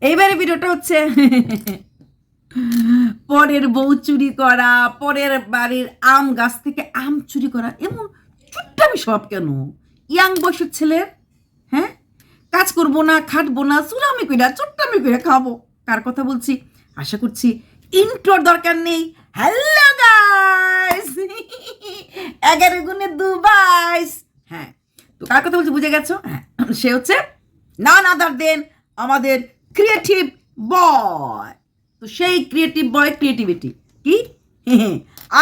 এইবারে ভিডিওটা হচ্ছে পরের বউ চুরি করা, পরের বাড়ির আম গাছ থেকে আম চুরি করা, এমন চুট্টামি সব কেন ইয়াং বয়সের ছেলের? হ্যাঁ, কাজ করবো না, খাটবো না, চুলামি কইরা চুট্টামি কইরা খাবো। কার কথা বলছি? আশা করছি ইন্ট্রোর দরকার নেই। হ্যালো গাইস, 11 গুণে 2 22। হ্যাঁ, তো কার কথা বলছি বুঝে গেছো? হ্যাঁ, সে হচ্ছে নান আদার দেন আমাদের ক্রিয়েটিভ বয়। তো সেই ক্রিয়েটিভ বয় ক্রিয়েটিভিটি কি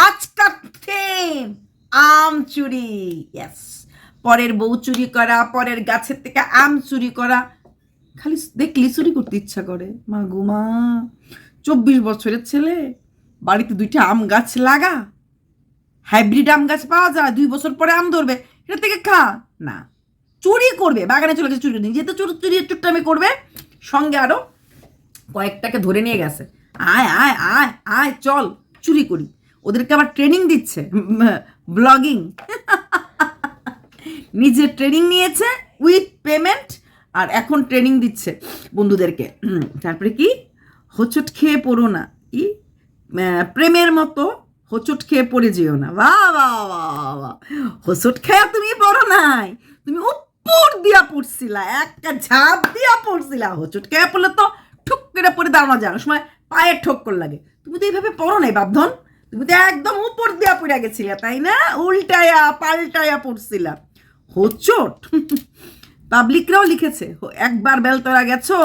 আজকাল থিম আম চুরি। ইয়েস, পরের বউ চুরি করা, পরের গাছের থেকে আম চুরি করা, খালি দেখলি চুরি করতে ইচ্ছা করে। মা গো মা, 24 বছরের ছেলে, বাড়িতে 2টা আম গাছ লাগা, হাইব্রিড আম গাছ পাওয়া যায়, 2 বছর পরে আম ধরবে, এটা থেকে খা না, চুরি করবে, বাগানে চলে গেছে চুরি করতে, যেহেতু চুরি চুট্টামি করবে, সঙ্গে আরো কয়েকটাকে ধরে নিয়ে গেছে, আয় আয় আয় আয় চল চুরি করি। ওদেরকে আবার ট্রেনিং দিচ্ছে, ব্লগিং। নিজে ট্রেনিং নিয়েছে উইথ পেমেন্ট, আর এখন ট্রেনিং দিচ্ছে বন্ধুদেরকে। তারপরে কি হোঁচট খেয়ে পড়ো না, কি প্রেমের মতো হোঁচট খেয়ে পড়ে যেও না। বাহ বাহ বাহ বাহ, হোঁচট খেয়ে তুমি পড়ো নাই, তুমি উপর দিয়া পড়ছিলা, একটা ঝাঁপ দিয়া পড়ছিলা, হোঁচট খেয়ে পড়লে তো ঠুক করে পড়ে দাঁড়ানো যায়, সময় পায়ের ঠক্কর লাগে। তুমি তো এইভাবে পড়ো নাই বাপধন, তুমি তো একদম উপর দিয়া পড়ে গেছিলা, তাই না? উল্টায়া পাল্টায়া পড়ছিলা, হোঁচট। পাবলিকরাও লিখেছে, একবার বেলতলা গেছো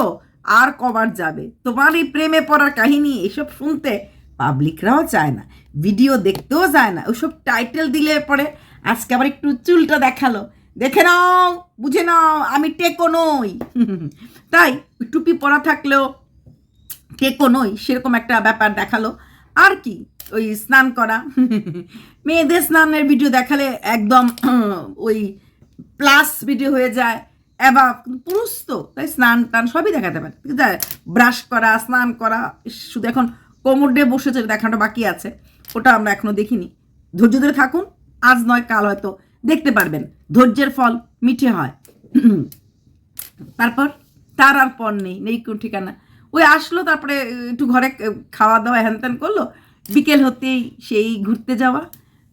আর কবার যাবে, তোমার এই প্রেমে পড়ার কাহিনী এসব শুনতে পাবলিকরাও চায় না, ভিডিও দেখতেও যায় না, ওইসব টাইটেল দিলে পরে। আজকে আবার একটু চুলটা দেখালো, দেখে নাও, বুঝে নাও আমি টেকো নই। তাই টুপি পরা থাকলেও টেকো নই, সেরকম একটা ব্যাপার দেখালো। আর কি, ওই স্নান করা, মেয়েদের স্নানের ভিডিও দেখালে একদম ওই প্লাস ভিডিও হয়ে যায়। এবার পুরুষ তো, তাই স্নান টান সবই দেখাতে পারে, ঠিক আছে? ব্রাশ করা, স্নান করা, শুধু এখন কোমর দিয়ে বসেছে দেখানো বাকি আছে, ওটা আমরা এখনো দেখিনি। ধৈর্য ধরে থাকুন, আজ নয় কাল হয়তো দেখতে পারবেন, ধৈর্যের ফল মিঠে হয়। তারপর তার আর পর নেই কোন ঠিকানা। ওই আসলো, তারপরে একটু ঘরে খাওয়া দাওয়া হ্যান ত্যান করলো, বিকেল হতেই সেই ঘুরতে যাওয়া,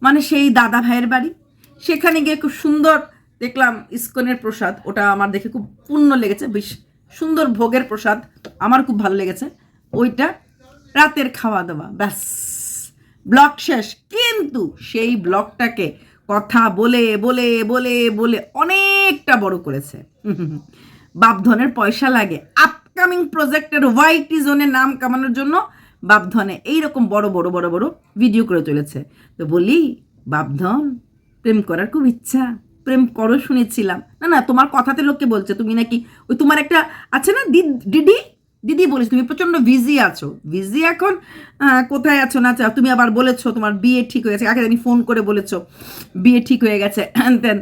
মানে সেই দাদা ভাইয়ের বাড়ি। সেখানে গিয়ে খুব সুন্দর দেখলাম ইস্কনের প্রসাদ, ওটা আমার দেখে খুব পূর্ণ লেগেছে, বেশ সুন্দর ভোগের প্রসাদ, আমার খুব ভালো লেগেছে ওইটা। রাতের খাওয়া দাওয়া, ব্যাস ব্লগ শেষ। কিন্তু সেই ব্লগটাকে কথা বলে বলে বলে বলে অনেকটা বড় করেছে। বাপধনের পয়সা লাগে আপকামিং প্রজেক্টের ওয়াইটি জোনে নাম কামানোর জন্য, বাপধনে এইরকম বড় বড় বড় বড় ভিডিও করে চলেছে। তো বলি বাপধন, প্রেম করার খুব ইচ্ছা, প্রেম করো শুনেছিলাম। না না, তোমার কথাতে লোককে বলছে তুমি নাকি ওই তোমার একটা আছে না দিদি, দিদি বলিস তুমি প্রচণ্ড বিজি আছো, বিজি এখন কোথায় আছো না চাও। তুমি আবার বলেছো তোমার বিয়ে ঠিক হয়ে গেছে, আগে জানি ফোন করে বলেছো বিয়ে ঠিক হয়ে গেছে, দেন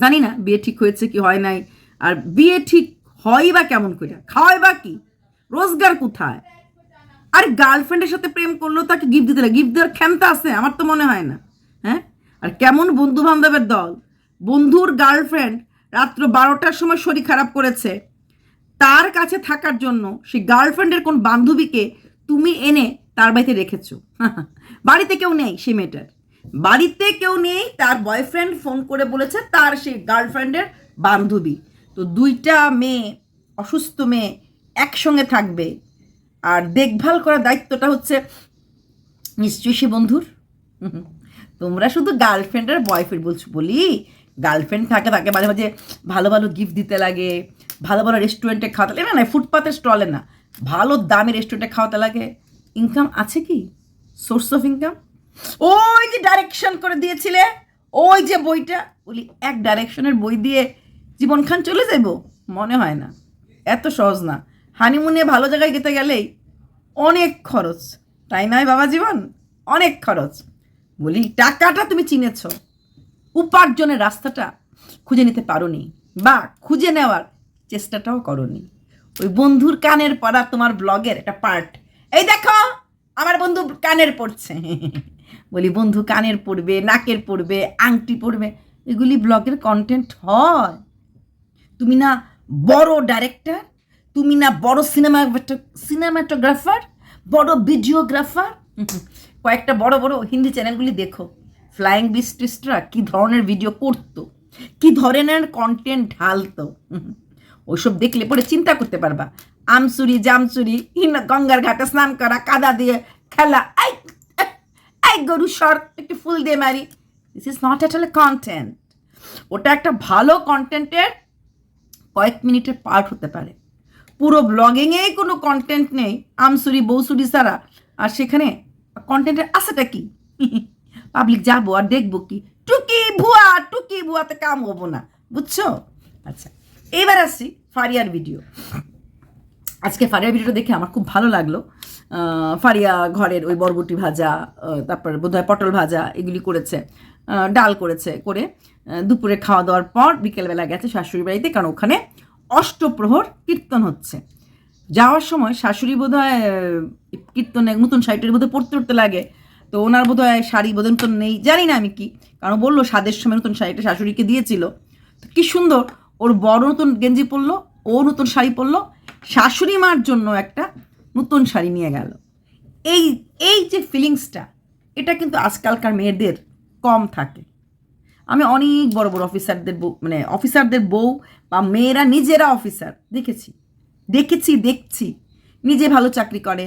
জানি না বিয়ে ঠিক হয়েছে কি হয় নাই। আর বিয়ে ঠিক হয় বা কেমন করে, খাওয়াই বা কি, রোজগার কোথায়? আর গার্লফ্রেন্ডের সাথে প্রেম করলেও তাকে গিফট দিতে লাগে, গিফট দেওয়ার ক্ষমতা আছে? আমার তো মনে হয় না। হ্যাঁ, আর কেমন বন্ধু বান্ধবের দল, বন্ধুর গার্লফ্রেন্ড রাত্র 12টার সময় শরীর খারাপ করেছে, তার কাছে থাকার জন্য সেই গার্লফ্রেন্ডের কোন বান্ধবীকে তুমি এনে তার বাড়িতে রেখেছো। বাড়িতে কেউ নেই, সে মেয়েটার বাড়িতে কেউ নেই, তার বয়ফ্রেন্ড ফোন করে বলেছে তার সেই গার্লফ্রেন্ডের বান্ধবী। তো 2টা মেয়ে, অসুস্থ মেয়ে একসঙ্গে থাকবে, আর দেখভাল করার দায়িত্বটা হচ্ছে নিশ্চয়ই সে বন্ধুর। তোমরা শুধু গার্লফ্রেন্ড আর বয়ফ্রেন্ড বলছো বলি, গার্লফ্রেন্ড থাকে, তাকে মাঝে মাঝে ভালো ভালো গিফট দিতে লাগে, ভালো ভালো রেস্টুরেন্টে খাওয়াতে লাগে, না ফুটপাতের স্টলে না, ভালো দামি রেস্টুরেন্টে খাওয়াতে লাগে। ইনকাম আছে কি, সোর্স অফ ইনকাম? ওই যে ডাইরেকশন করে দিয়েছিলে, ওই যে বইটা, বলি এক ডাইরেকশনের বই দিয়ে জীবন খান চলে যাব? মনে হয় না, এত সহজ না। হানিমুনে ভালো জায়গায় যেতে গেলেই অনেক খরচ, তাই নয় বাবা জীবন? অনেক খরচ। বলি টাকাটা তুমি চিনেছ, উপার্জনের রাস্তাটা খুঁজে নিতে পারোনি, বা খুঁজে নেওয়ার চেষ্টাটাও করনি। ওই বন্ধুর কানের পড়া তোমার ব্লগের একটা পার্ট। এই দেখো আমার বন্ধু কানের পড়ছে। বলি বন্ধু কানের পড়বে, নাকের পড়বে, আংটি পড়বে, এগুলি ব্লগের কন্টেন্ট হয়? তুমি না বড় ডাইরেক্টর, তুমি না বড় সিনেমাটোগ্রাফার, বড় ভিডিওগ্রাফার। কয়েকটা বড় বড় হিন্দি চ্যানেলগুলি দেখো, ফ্লাইং বিস্টিস্টরা কী ধরনের ভিডিও করতো, কী ধরনের কন্টেন্ট ঢালতো। ওইসব দেখলে পরে চিন্তা করতে পারবা। আমচুরি জামচুরি, গঙ্গার ঘাটে স্নান করা, কাদা দিয়ে খেলা, এই গরু সর একটু ফুল দিয়ে মারি, this is not at all A content. ওটা একটা ভালো কন্টেন্টের কয়েক মিনিটের পার্ট হতে পারে। পুরো ব্লগিংয়ে কোনো কন্টেন্ট নেই, আমসুরি বৌসুরি ছাড়া, আর সেখানে কন্টেন্টের আশাটা কি? পাবলিক যাবো আর দেখবো কি? টুকি ভুয়াতে কাম হবো না, বুঝছো? আচ্ছা, এবার আসছি ফারিয়ার ভিডিও। আজকে ফারিয়ার ভিডিওটা দেখে আমার খুব ভালো লাগলো। ফারিয়া ঘরের ওই বরবটি ভাজা, তারপর বোধহয় পটল ভাজা এগুলি করেছে, ডাল করেছে, করে দুপুরে খাওয়া দাওয়ার পর বিকেলবেলা গেছে শাশুড়ি বাড়িতে, কারণ ওখানে অষ্টপ্রহর কীর্তন হচ্ছে। যাওয়ার সময় শাশুড়ি বোধহয় কীর্তনে নতুন শাড়িটার বোধহয় পড়তে লাগে, তো ওনার বোধহয় শাড়ি বোধহয় নতুন নেই, জানি না আমি কি, কারণ বললো স্বাদের সময় নতুন শাড়িটা শাশুড়িকে দিয়েছিল। তো কী সুন্দর, ওর বড় নতুন গেঞ্জি পরলো, ও নতুন শাড়ি পরলো, শাশুড়ি মার জন্য একটা নতুন শাড়ি নিয়ে গেল। এই যে ফিলিংসটা, এটা কিন্তু আজকালকার মেয়েদের কম থাকে। আমি অনেক বড় বড় অফিসারদের বউ, মানে অফিসারদের বউ বা মেয়েরা নিজেরা অফিসার দেখছি, নিজে ভালো চাকরি করে,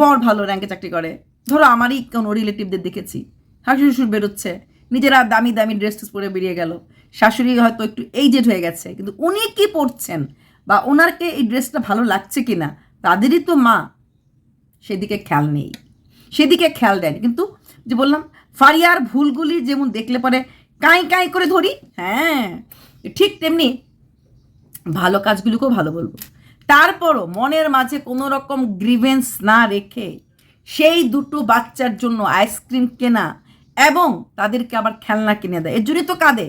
বর ভালো র্যাঙ্কে চাকরি করে। ধরো আমারই কোনো রিলেটিভদের দেখেছি, শাশুড়ি শ্বশুর বেরোচ্ছে, নিজেরা দামি দামি ড্রেস পরে বেরিয়ে গেল, শাশুড়ি হয়তো একটু এইজেড হয়ে গেছে, কিন্তু উনি কি পরছেন বা ওনারকে এই ড্রেসটা ভালো লাগছে কি না, তাদেরই তো মা, সেদিকে খেয়াল নেই, সেদিকে খেয়াল দেয়নি। কিন্তু যে বললাম, ফারিয়ার ভুলগুলি যেমন দেখলে পরে কাঁই করে ধরি, হ্যাঁ ঠিক তেমনি ভালো কাজগুলিকেও ভালো বলবো। তারপরও মনের মাঝে কোনো রকম গ্রিভেন্স না রেখে সেই দুটো বাচ্চার জন্য আইসক্রিম কেনা এবং তাদেরকে আবার খেলনা কিনে দেয়, এর জন্যই তো কাঁদে।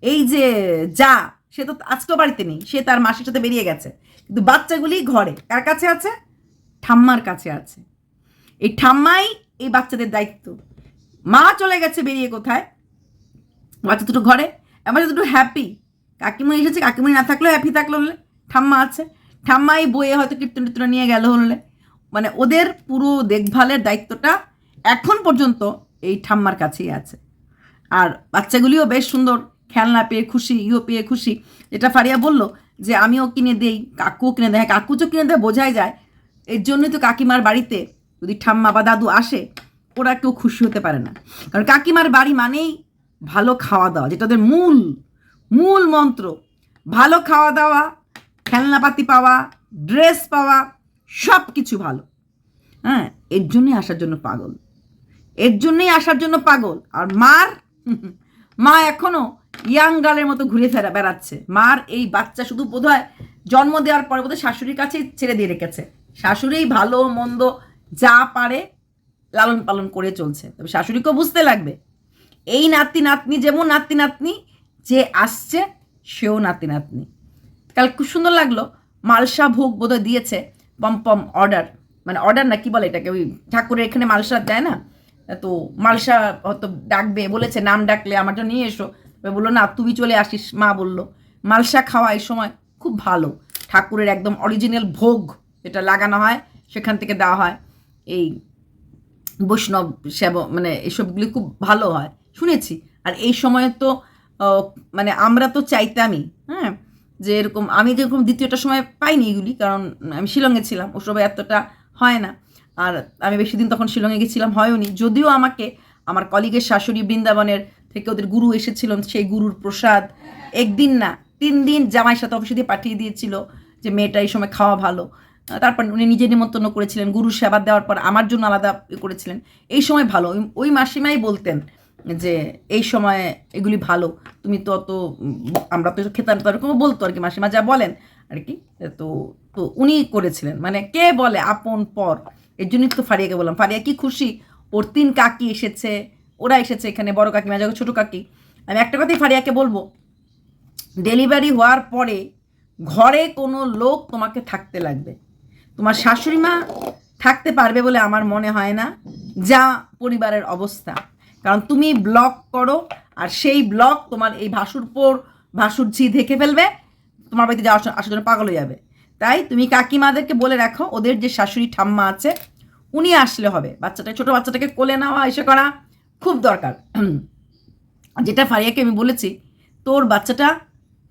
এই যে সে তো আজকেও বাড়িতে নেই, সে তার মাসির সাথে বেরিয়ে গেছে, কিন্তু বাচ্চাগুলি ঘরে কার কাছে আছে? ঠাম্মার কাছে আছে। এই ঠাম্মাই এই বাচ্চাদের দায়িত্ব। মা চলে গেছে বেরিয়ে কোথায়, বাচ্চা দুটো ঘরে, বাচ্চা দুটো হ্যাপি। কাকিমণি এসেছে, কাকিমণি না থাকলেও হ্যাপি থাকলো হলে, ঠাম্মা আছে, ঠাম্মাই বইয়ে হয়তো কীর্তন নিয়ে গেল হলে, মানে ওদের পুরো দেখভালের দায়িত্বটা এখন পর্যন্ত এই ঠাম্মার কাছেই আছে। আর বাচ্চাগুলিও বেশ সুন্দর, খেলনা পেয়ে খুশি, পেয়ে খুশি। যেটা ফারিয়া বললো যে আমিও কিনে দেই, কাকুও কিনে দেয়, কাকু তো কিনে দেয় বোঝাই যায়। এর জন্যই তো কাকিমার বাড়িতে যদি ঠাম্মা বা দাদু আসে, ওরা কেউ খুশি হতে পারে না, কারণ কাকিমার বাড়ি মানেই ভালো খাওয়া দাওয়া, যেটা ওদের মূল মন্ত্র। ভালো খাওয়া দাওয়া, খেলনাপাতি পাওয়া, ড্রেস পাওয়া, সব কিছু ভালো। হ্যাঁ, এর জন্যই আসার জন্য পাগল। আর মা এখনো ইয়াং গার্লের মতো ঘুরে বেড়াচ্ছে। মার এই বাচ্চা শুধু বোধহয় জন্ম দেওয়ার পরে বোধহয় শাশুড়ির কাছেই ছেড়ে দিয়ে রেখেছে। শাশুড়ি ভালো মন্দ যা পারে লালন পালন করে চলছে, তবে শাশুড়িকেও বুঝতে লাগবে এই নাতি নাতনি যেমন নাতি নাতনি, যে আসছে সেও নাতি নাতনি। কাল খুব সুন্দর লাগলো, মালসা ভোগ বোধহয় দিয়েছে, পম অর্ডার, মানে অর্ডার না কি বলে এটাকে, ওই ঠাকুরের এখানে মালসা দেয় না, তো মালসা হয়তো ডাকবে বলেছে, নাম ডাকলে আমার জন্য নিয়ে এসো, বললো না তুমি চলে আসিস, মা বললো। মালসা খাওয়া এই সময় খুব ভালো, ঠাকুরের একদম অরিজিনাল ভোগ যেটা লাগানো হয় সেখান থেকে দেওয়া হয়। এই বৈষ্ণব সেবা মানে এসবগুলি খুব ভালো হয় শুনেছি। আর এই সময় তো মানে আমরা তো চাইতামই, হ্যাঁ, যে এরকম আমি যেরকম দ্বিতীয়টার সময় পাইনি এগুলি, কারণ আমি শিলংয়ে ছিলাম, ওসবে এতটা হয় না। আর আমি বেশি দিন তখন শিলংয়ে গেছিলাম, হয়নি। যদিও আমাকে আমার কলিগের শাশুড়ি বৃন্দাবনের থেকে ওদের গুরু এসেছিলেন, সেই গুরুর প্রসাদ একদিন না 3 দিন জামাইয়ের সাথে অফিসে দিয়ে পাঠিয়ে দিয়েছিল যে মেয়েটা এই সময় খাওয়া ভালো। তারপর উনি নিজে নিমন্ত্রণ করেছিলেন, গুরুর সেবা দেওয়ার পর আমার জন্য আলাদা করেছিলেন। এই সময় ভালো, ওই মাসিমাই বলতেন যে এই সময় এগুলি ভালো, তুমি তো অত, আমরা তো খেতাম, তো এরকম বলতো আর কি, মাসিমা যা বলেন আর কি। তো তো উনি করেছিলেন, মানে কে বলে আপন পর। এর জন্যই তো ফারিয়াকে বললাম, ফারিয়া কি খুশি, ওর 3 কাকি এসেছে, ওরা এসেছে এখানে, বড় কাকিমা যাকে ছোটো কাকি। আমি একটা কথাই ফারিয়াকে বলবো, ডেলিভারি হওয়ার পরে ঘরে কোনো লোক তোমাকে থাকতে লাগবে, তোমার শাশুড়ি মা থাকতে পারবে বলে আমার মনে হয় না, যা পরিবারের অবস্থা। কারণ তুমি ব্লগ করো, আর সেই ব্লগ তোমার এই ভাসুরঝি দেখে ফেলবে, তোমার বাড়িতে আসার জন্য পাগল হয়ে যাবে। তাই তুমি কাকিমাদেরকে বলে রাখো, ওদের যে শাশুড়ি ঠাম্মা আছে উনি আসলে হবে, বাচ্চাটা ছোটো বাচ্চাটাকে কোলে নেওয়া এসে করা খুব দরকার। যেটা ফারিয়াকে আমি বলেছি, তোর বাচ্চাটা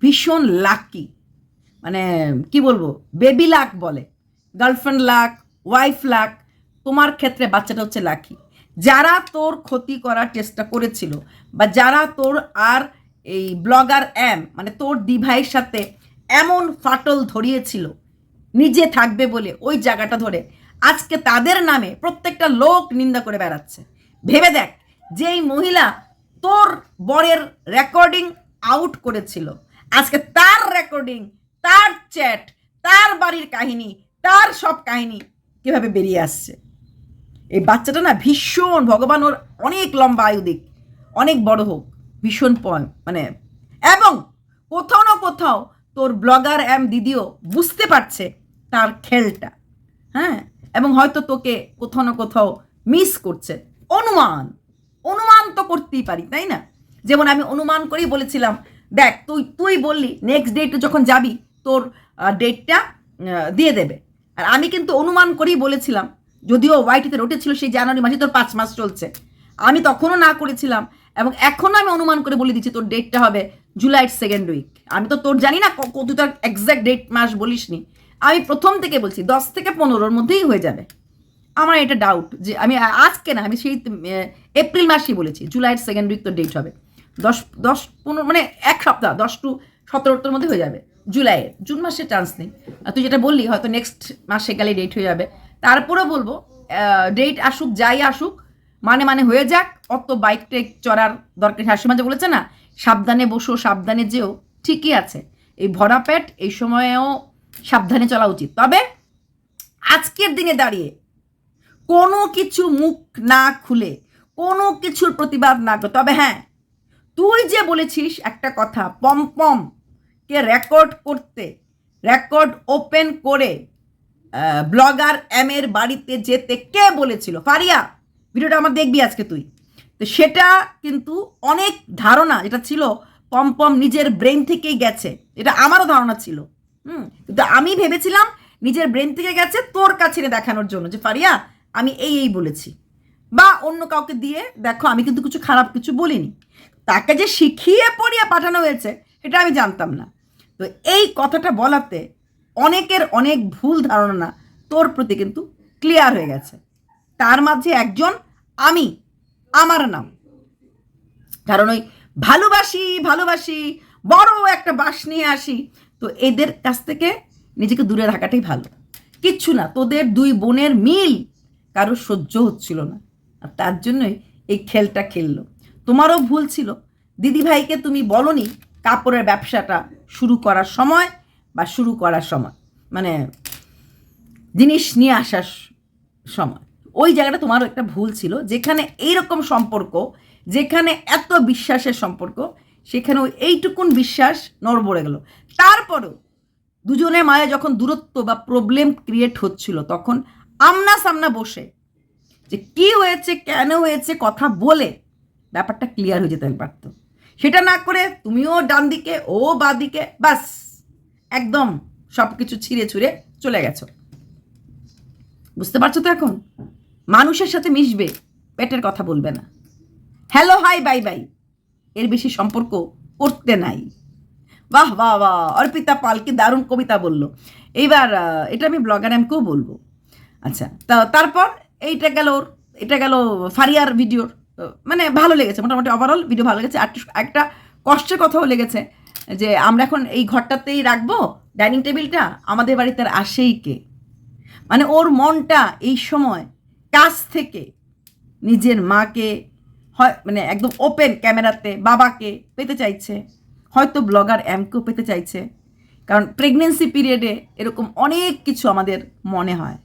ভীষণ লাকি, মানে কি বলবো, বেবি লাক বলে, গার্লফ্রেন্ড লাক, ওয়াইফ লাক, তোমার ক্ষেত্রে বাচ্চাটা হচ্ছে লাকি। যারা তোর ক্ষতি করার চেষ্টা করেছিল বা যারা তোর আর এই ব্লগার মানে তোর দিভাইয়ের সাথে এমন ফাটল ধরিয়েছিল নিজে থাকবে বলে ওই জায়গাটা ধরে, আজকে তাদের নামে প্রত্যেকটা লোক নিন্দা করে বেড়াচ্ছে। ভেবে দেখ, যেই মহিলা তোর বরের রেকর্ডিং আউট করেছিল, আজকে তার রেকর্ডিং, তার চ্যাট, তার বাড়ির কাহিনী, তার সব কাহিনী কীভাবে বেরিয়ে আসছে। এই বাচ্চাটা না ভীষণ, ভগবান ওর অনেক লম্বা আয়ু দিক, অনেক বড় হোক, ভীষণ মানে, এবং কোথাও না কোথাও তোর ব্লগার দিদিও বুঝতে পারছে তার খেলটা, হ্যাঁ, এবং হয়তো তোকে কোথাও না কোথাও মিস করছে। অনুমান তো করতেই পারি, তাই না? যেমন আমি অনুমান করেই বলেছিলাম, দেখ তুই বললি নেক্সট ডেটে যখন যাবি তোর ডেটটা দিয়ে দেবে, আর আমি কিন্তু অনুমান করেই বলেছিলাম, যদিও ওয়াইটিতে উঠেছিল সেই জানুয়ারি মাসে, তোর 5 মাস চলছে, আমি তখনও না করেছিলাম, এবং এখনও আমি অনুমান করে বলে দিচ্ছি তোর ডেটটা হবে জুলাইয়ের 2nd উইক। আমি তো তোর জানি না তুই তোর এক্স্যাক্ট ডেট মাস বলিসনি, আমি প্রথম থেকে বলছি 10 থেকে 15-র মধ্যেই হয়ে যাবে। আমার এটা ডাউট যে আমি আজকে না, আমি সেই এপ্রিল মাসেই বলেছি জুলাইয়ের 2nd উইক তোর ডেট হবে, 10-15 মানে 1 সপ্তাহ, 10 to 17-র মধ্যে হয়ে যাবে জুলাইয়ের। জুন মাসে চান্স নেই, তুই যেটা বললি হয়তো নেক্সট মাসে গেলে ডেট হয়ে যাবে। তারপরেও বলবো ডেট আসুক, যাই আসুক, মানে হয়ে যাক, অত বাইকটা চড়ার দরকার। শাশুড়ি মাঝে বলেছে না, সাবধানে বসো সাবধানে যেও, ঠিকই আছে, এই ভরা পেট এই সময়েও সাবধানে চলা উচিত। তবে আজকের দিনে দাঁড়িয়ে কোনো কিছু মুখ না খুলে, কোনো কিছুর প্রতিবাদ না করে, তবে হ্যাঁ, তুই যে বলেছিস একটা কথা, পমপমকে রেকর্ড করতে, রেকর্ড ওপেন করে ব্লগার এর বাড়িতে যেতে কে বলেছিল? ফারিয়া, ভিডিওটা আমার দেখবি আজকে তুই। তো সেটা কিন্তু অনেক ধারণা যেটা ছিল পমপম নিজের ব্রেন থেকেই গেছে, এটা আমারও ধারণা ছিল। কিন্তু আমি ভেবেছিলাম নিজের ব্রেন থেকে গেছে তোর কাছে দেখানোর জন্য যে ফারিয়া আমি এই বলেছি, বা অন্য কাউকে দিয়ে দেখো আমি কিন্তু কিছু খারাপ কিছু বলিনি। তাকে যে শিখিয়ে পড়িয়ে পাঠানো হয়েছে এটা আমি জানতাম না। তো এই কথাটা বলাতে অনেকের অনেক ভুল ধারণা তোর প্রতি কিন্তু ক্লিয়ার হয়ে গেছে। তার মাঝে একজন আমি, আমার নাম, কারণ ওই ভালোবাসি বড় একটা বাস নিয়ে আসি, তো এদের কাছ থেকে নিজেকে দূরে রাখাটাই ভালো। কিচ্ছু না, তোদের 2 বোনের মিল কারোর সহ্য হচ্ছিল না, আর তার জন্যই এই খেলটা খেললো। তোমারও ভুল ছিল, দিদিভাইকে তুমি বলনি কাপড়ের ব্যবসাটা শুরু করার সময়, বা শুরু করার সময় মানে জিনিস নিয়ে আসার সময়, ওই জায়গাটা তোমারও একটা ভুল ছিল। যেখানে এইরকম সম্পর্ক, যেখানে এত বিশ্বাসের সম্পর্ক, সেখানে ওই এইটুকুন বিশ্বাস নড়বড়ে গেল। তারপরেও দুজনের মাঝে যখন দূরত্ব বা প্রবলেম ক্রিয়েট হচ্ছিল, তখন আমনা সামনা বসে যে কি হয়েছে, কেন হয়েছে, কথা বলে ব্যাপারটা ক্লিয়ার হয়ে যেতে পারতো। সেটা না করে তুমিও ডান দিকে, ও বা দিকে, বাস একদম সব কিছু ছিঁড়ে ছুঁড়ে চলে গেছো। বুঝতে পারছো তো? এখন মানুষের সাথে মিশবে, পেটের কথা বলবে না। হ্যালো হাই বাই বাই, এর বেশি সম্পর্ক করতে নাই। বাহ বাহ বাহ, অর্পিতা পাল কি দারুণ কবিতা বললো। এইবার এটা আমি ব্লগার কেও বলবো। আচ্ছা, তারপর এটা গেল ফারিয়ার ভিডিওর, মানে ভালো লেগেছে, মোটামুটি ওভারঅল ভিডিও ভালো লেগেছে। আর একটা কষ্টের কথাও লেগেছে যে আমরা এখন এই ঘরটাতেই রাখবো ডাইনিং টেবিলটা, আমাদের বাড়িতে আর আসেই কে। মানে ওর মনটা এই সময় কাছ থেকে নিজের মাকে হয়, মানে একদম ওপেন ক্যামেরাতে বাবাকে পেতে চাইছে, হয়তো ব্লগার কেও পেতে চাইছে, কারণ প্রেগনেন্সি পিরিয়ডে এরকম অনেক কিছু আমাদের মনে হয়।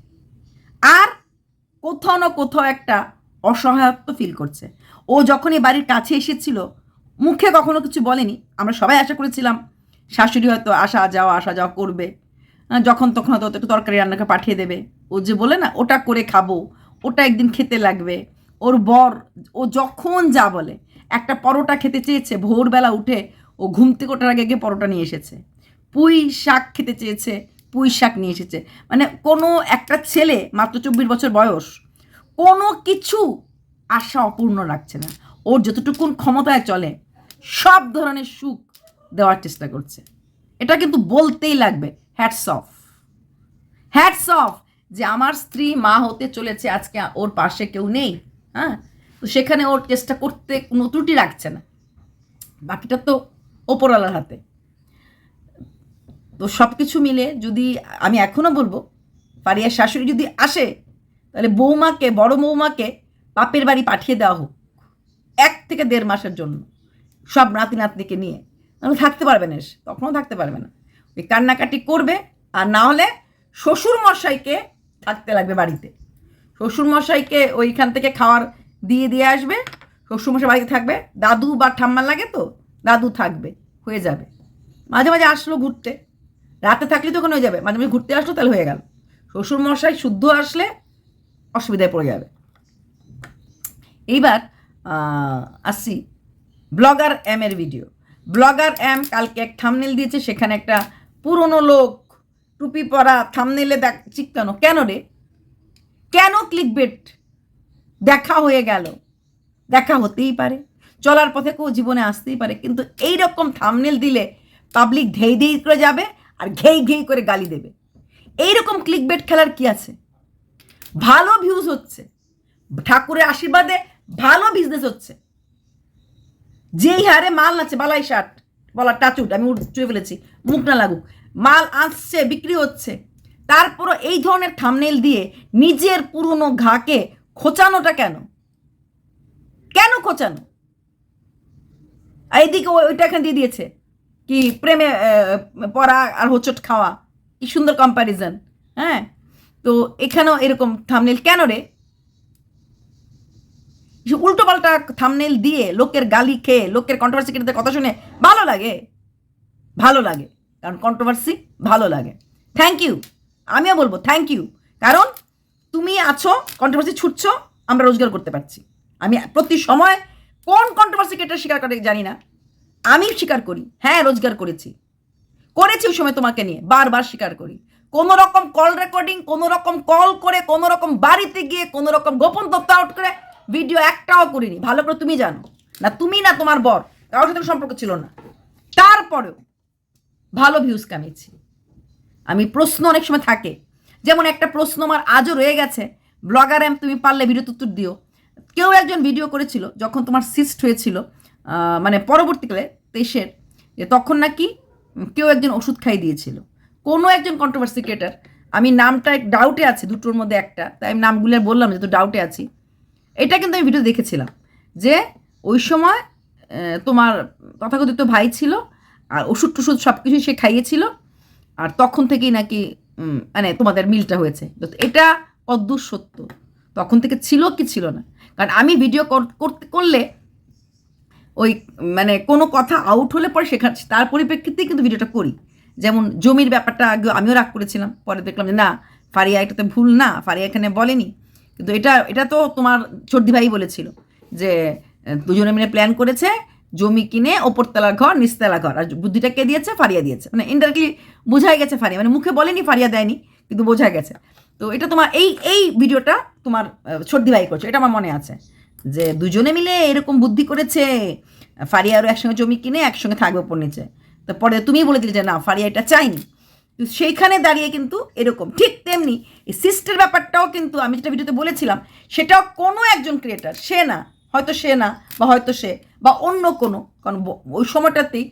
আর কোথাও না কোথাও একটা অসহায়ত্ব ফিল করছে। ও যখনই বাড়ির কাছে এসেছিল, মুখে কখনো কিছু বলেনি, আমরা সবাই আশা করেছিলাম শাশুড়ি হয়তো আসা যাওয়া করবে, যখন তখন হয়তো একটু তরকারি রান্নাকে পাঠিয়ে দেবে। ও যে বলে না, ওটা করে খাবো, ওটা একদিন খেতে লাগবে। ওর বর ও যখন যা বলে, একটা পরোটা খেতে চেয়েছে, ভোরবেলা উঠে ও ঘুম থেকে ওঠার আগে গিয়ে পরোটা নিয়ে এসেছে। পুঁই শাক খেতে চেয়েছে, পুঁই শাক নিয়ে এসেছে। মানে কোনো একটা ছেলে মাত্র 24 বছর বয়স কোনো কিছু আশা অপূর্ণ রাখছে না। ওর যতটুকুন ক্ষমতায় চলে সব ধরনের সুখ দেওয়ার চেষ্টা করছে। এটা কিন্তু বলতেই লাগবে, হ্যাটস অফ, হ্যাটস অফ, যে আমার স্ত্রী মা হতে চলেছে, আজকে ওর পাশে কেউ নেই। হ্যাঁ, তো সেখানে ওর চেষ্টা করতে কোনো ত্রুটি রাখছে না, বাকিটা তো ওপরওয়ালার হাতে। তো সব কিছু মিলে যদি আমি এখনও বলবো, ফারিয়ার শাশুড়ি যদি আসে তাহলে বৌমাকে, বড় বৌমাকে বাপের বাড়ি পাঠিয়ে দেওয়া হোক 1 থেকে 1.5 মাসের জন্য, সব নাতি নাতনিকে নিয়ে। তাহলে থাকতে পারবে না, তখনও থাকতে পারবে না, ওই কান্নাকাটি করবে। আর না হলে শ্বশুর মশাইকে থাকতে লাগবে বাড়িতে, শ্বশুর মশাইকে ওইখান থেকে খাওয়ার দিয়ে দিয়ে আসবে, শ্বশুর মশাই বাড়িতে থাকবে। দাদু বা ঠাম্মা লাগে তো দাদু থাকবে, হয়ে যাবে। মাঝে মাঝে আসলো ঘুরতে, রাতে থাকলে তখন হয়ে যাবে, মাঝে মাঝে ঘুরতে আসলো তাহলে হয়ে গেল। শ্বশুর মশাই শুদ্ধ আসলে অসুবিধায় পড়ে যাবে। এইবার আসি ব্লগার এর ভিডিও। ব্লগার কালকে এক থাম্বনেল দিয়েছে, সেখানে একটা পুরনো লোক টুপি পরা থাম্বনেলে চিপকানো। কেন রে, কেন ক্লিকবেট? দেখা হয়ে গেল, দেখা হতেই পারে, চলার পথে কেউ জীবনে আসতেই পারে, কিন্তু এইরকম থাম্বনেল দিলে পাবলিক ধেই ধেই করে যাবে আর ঘেই ঘেই করে গালি দেবে। এইরকম ক্লিকবেট খেলার কি আছে? ভালো ভিউজ হচ্ছে, ঠাকুরের আশীর্বাদে ভালো বিজনেস হচ্ছে, যেই হারে মাল আছে, বালাই শার্ট বলা টাচুট, আমি চুয়ে ফেলেছি, মুখ না লাগুক, মাল আসছে, বিক্রি হচ্ছে, তারপরও এই ধরনের থাম্বনেল দিয়ে নিজের পুরনো ঘাকে খোঁচানোটা কেন? কেন খোঁচানো? এইদিকে ওইটা এখানে দিয়ে দিয়েছে কি প্রেমে পড়া আর হোঁচট খাওয়া, কি সুন্দর কম্প্যারিজন। হ্যাঁ, তো এখানেও এরকম থাম্বনেল কেন রে? উল্টো পাল্টা থাম্বনেল দিয়ে লোকের গালি খেয়ে, লোকের কন্ট্রোভার্সি ক্রিয়েটরদের কথা শুনে ভালো লাগে, ভালো লাগে, কারণ কন্ট্রোভার্সি ভালো লাগে। থ্যাংক ইউ, আমিও বলবো থ্যাংক ইউ, কারণ তুমি আছো, কন্ট্রোভার্সি ছুটছো, আমরা রোজগার করতে পারছি। আমি প্রতি সময় কোন কন্ট্রোভার্সি ক্রিয়েটর স্বীকার করে জানি না, আমি স্বীকার করি, হ্যাঁ রোজগার করেছি, করেছি ওই সময় তোমাকে নিয়ে বারবার স্বীকার করি। কোনো রকম কল রেকর্ডিং, কোনো রকম কল করে, কোনো রকম বাড়িতে গিয়ে, কোনো রকম গোপন তথ্য আউট করে ভিডিও একটাও করিনি, ভালো করে তুমি জানো। না তুমি না তোমার বর, কারোর সাথে সম্পর্ক ছিল না, তারপরেও ভালো ভিউজ কামিয়েছি আমি। প্রশ্ন অনেক সময় থাকে, যেমন একটা প্রশ্ন আমার আজও রয়ে গেছে, ব্লগার তুমি পারলে ভিডিওতে উত্তর দিও। কেউ একজন ভিডিও করেছিল যখন তোমার সিস্ট হয়েছিল, মানে পরবর্তীকালে 23-এর, যে তখন নাকি কেউ একজন ওষুধ খাই দিয়েছিল, কোনো একজন কন্ট্রোভার্সি ক্রিয়েটর। আমি নামটা ডাউটে আছি, দুটোর মধ্যে একটা, তাই আমি নামগুলো বললাম যে তো ডাউটে আছি। এটা কিন্তু আমি ভিডিও দেখেছিলাম যে ওই সময় তোমার তথাকথিত ভাই ছিল, আর ওষুধ টষুধ সব কিছুই সে খাইয়েছিল, আর তখন থেকেই নাকি মানে তোমাদের মিলটা হয়েছে। এটা কদ্দূর সত্য, তখন থেকে ছিল কি ছিল না? কারণ আমি ভিডিও করলে ওই মানে কোনো কথা আউট হলে পরে সেখানে তার পরিপ্রেক্ষিতেই কিন্তু ভিডিওটা করি। যেমন জমির ব্যাপারটা আগে আমিও রাগ করেছিলাম, পরে দেখলাম যে না, ফারিয়া এটাতে ভুল না, ফারিয়া এখানে বলেনি, কিন্তু এটা তো তোমার ছোটদি ভাই বলেছিল যে দুজনে মিলে প্ল্যান করেছে জমি কিনে ওপরতলার ঘর নিচতলা ঘর, আর বুদ্ধিটা কে দিয়েছে? ফারিয়া দিয়েছে। মানে ইনডাইরেক্টলি বোঝাই গেছে ফারিয়া, মানে মুখে বলেনি ফারিয়া দেয়নি, কিন্তু বোঝা গেছে। তো এটা তোমার এই ভিডিওটা তোমার ছোটদি ভাই করছে, এটা আমার মনে আছে, যে দুজনে মিলে এরকম বুদ্ধি করেছে, ফারিয়া আরও একসঙ্গে জমি কিনে একসঙ্গে থাকবে ওপর নিচে। তারপরে তুমিই বলে দিলে যে না, ফারিয়া এটা চাইনি, সেইখানে দাঁড়িয়ে কিন্তু এরকম। ঠিক তেমনি এই সিস্টের ব্যাপারটাও কিন্তু আমি যেটা ভিডিওতে বলেছিলাম, সেটাও কোনো একজন ক্রিয়েটার, সে না, হয়তো সে না, বা হয়তো সে, বা অন্য কোনো, কারণ ওই সময়টাতেই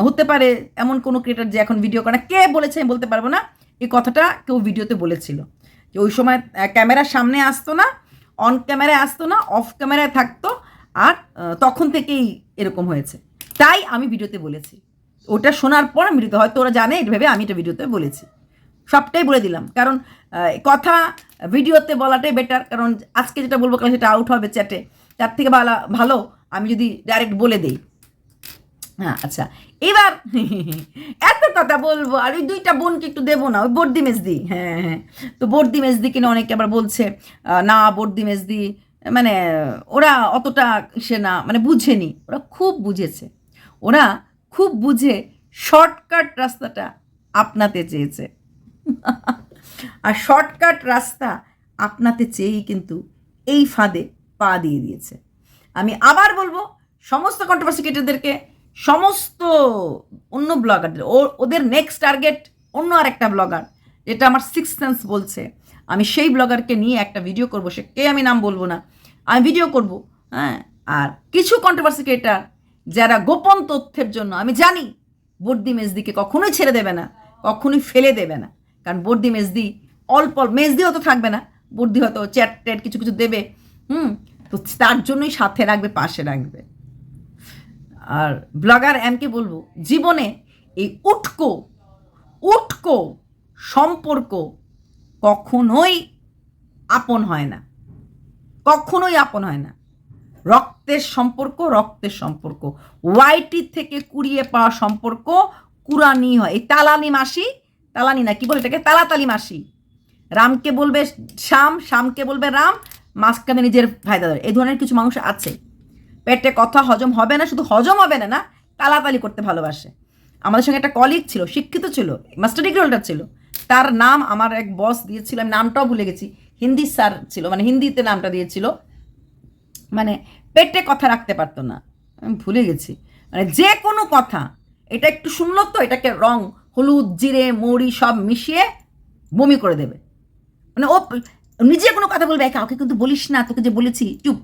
হতে পারে এমন কোনো ক্রিয়েটার যে এখন ভিডিও করে না, কে বলেছে আমি বলতে পারবো না, এই কথাটা কেউ ভিডিওতে বলেছিল যে ওই সময় ক্যামেরার সামনে আসতো না, অন ক্যামেরায় আসতো না, অফ ক্যামেরায় থাকতো, আর তখন থেকেই এরকম হয়েছে। তাই আমি ভিডিওতে বলেছি, ওটা শোনার পর ভিডিওতে হয়তো ওরা জানে এটা ভেবে আমি এটা ভিডিওতে বলেছি, সবটাই বলে দিলাম। কারণ কথা ভিডিওতে বলাটাই বেটার, কারণ আজকে যেটা বলবো কারণ সেটা আউট হবে চ্যাটে, তার থেকে ভালো আমি যদি ডাইরেক্ট বলে দিই। হ্যাঁ আচ্ছা, এবার এত কথা বলবো, আর ওই 2টা বোনকে একটু দেবো না, ওই বর্দি মেজদি, হ্যাঁ, তো বর্দি মেজদি কিনে অনেকে আবার বলছে না, বর্দি মেজদি মানে ওরা অতটা সে না, মানে বুঝেনি, ওরা খুব বুঝেছে, ওরা খুব বুঝে শর্টকাট রাস্তাটা আপনাতে চেয়েছে। আর শর্টকাট রাস্তা আপনাতে চেয়েই কিন্তু এই ফাঁদে পা দিয়ে দিয়েছে। আমি আবার বলবো সমস্ত কন্ট্রোভার্সি ক্রিয়েটরদেরকে, সমস্ত অন্য ব্লগারদের, ওদের নেক্সট টার্গেট অন্য আরেকটা ব্লগার, যেটা আমার সিক্স সেন্স বলছে। আমি সেই ব্লগারকে নিয়ে একটা ভিডিও করব, সে কে আমি নাম বলবো না, আমি ভিডিও করব। হ্যাঁ, আর কিছু কন্ট্রোভার্সি ক্রিয়েটার যারা গোপন তথ্যের জন্য, আমি জানি বর্দি মেজদিকে কখনোই ছেড়ে দেবে না, কখনোই ফেলে দেবে না, কারণ বর্দি মেজদি অল্প মেজদি হয়তো থাকবে না, বর্দি হয়তো চ্যাট ট্যাট কিছু কিছু দেবে, তো তার জন্যই সাথে রাখবে, পাশে রাখবে। আর ব্লগার এমকে বলবো, জীবনে এই উটকো সম্পর্ক কখনোই আপন হয় না, কখনোই আপন হয় না। রক্তের সম্পর্ক ওয়াইটি থেকে কুড়িয়ে পাওয়া সম্পর্ক কুরানি হয়। এই তালানি না কি বলে এটাকে, তালাতালি মাসি। রামকে বলবে শামকে বলবে রাম, মাঝখানে নিজের ফায়দা ধরে। এই ধরনের কিছু মানুষ আছে, পেটে কথা হজম হবে না, শুধু হজম হবে না, তালাতালি করতে ভালোবাসে। আমাদের সঙ্গে একটা কলিগ ছিল, শিক্ষিত ছিল, মাস্টার ডিগ্রি হোল্ডার ছিল, তার নাম আমার এক বস দিয়েছিল, আমি নামটাও ভুলে গেছি, হিন্দি স্যার ছিল, মানে হিন্দিতে নামটা দিয়েছিল, মানে পেটে কথা রাখতে পারতো না, আমি ভুলে গেছি, মানে যে কোনো কথা, এটা একটু শুনলো তো এটাকে রং হলুদ জিরে মৌরি সব মিশিয়ে বমি করে দেবে। মানে ও নিজে কোনো কথা বলবে, কাউকে কিন্তু বলিস না, তোকে যে বলেছি চুপ,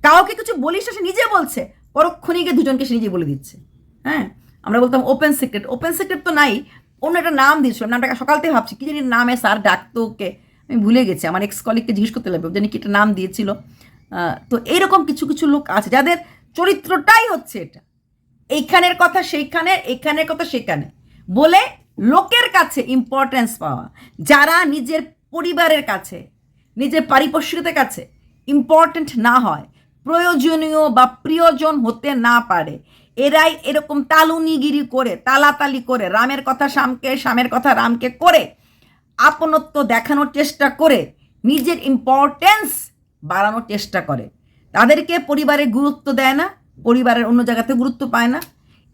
কাউকে কিছু বলিস না, সে নিজে বলছে, পরক্ষণে গিয়ে দুজনকে সে নিজে বলে দিচ্ছে। হ্যাঁ, আমরা বলতাম ওপেন সিক্রেট তো নাই, অন্য একটা নাম দিয়েছিলাম, নামটা সকাল থেকে ভাবছি কি জানি নামে স্যার ডাকতো ওকে, আমি ভুলে গেছি, আমার এক্স কলিগকে জিজ্ঞেস করতে লাগবে জানি কি একটা নাম দিয়েছিল। তো এইরকম কিছু কিছু লোক আছে যাদের চরিত্রটাই হচ্ছে এটা, এইখানের কথা সেইখানে, এইখানের কথা সেখানে বলে লোকের কাছে ইম্পর্টেন্স পাওয়া, যারা নিজের পরিবারের কাছে, নিজের পারিপার্শ্বিকতার কাছে ইম্পর্টেন্ট না হয়, প্রয়োজনীয় বা প্রিয়জন হতে না পারে, এরাই এরকম তালুনিগিরি করে, তালাতালি করে, রামের কথা শামকে, শামের কথা রামকে করে, আপনত্ব দেখানোর চেষ্টা করে, নিজের ইম্পর্টেন্স বাড়ানোর চেষ্টা করে। তাদেরকে পরিবারে গুরুত্ব দেয় না, পরিবারের অন্য জায়গাতে গুরুত্ব পায় না,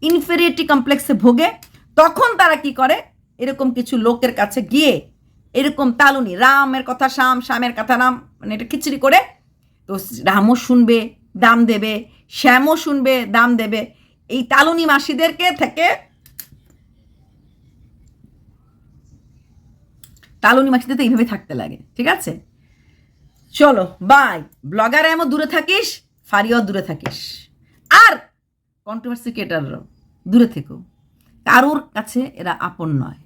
ইনফেরিয়রিটি কমপ্লেক্সে ভোগে। তখন তারা কি করে, এরকম কিছু লোকের কাছে গিয়ে এরকম তালুনি, রামের কথা শাম, শামের কথা রাম, মানে এটা খিচড়ি করে, তো রামও শুনবে দাম দেবে, শ্যামও শুনবে দাম দেবে। এই তালুনি মাসিদেরকে থেকে, তালুনি মাসিদের তো এইভাবে থাকতে লাগে। ঠিক আছে, চলো বাই। ব্লগার এমন দূরে থাকিস, ফারিও দূরে থাকিস, আর কন্ট্রোভার্সি ক্রিয়েটাররাও দূরে থেকো, কারোর কাছে এরা আপন নয়।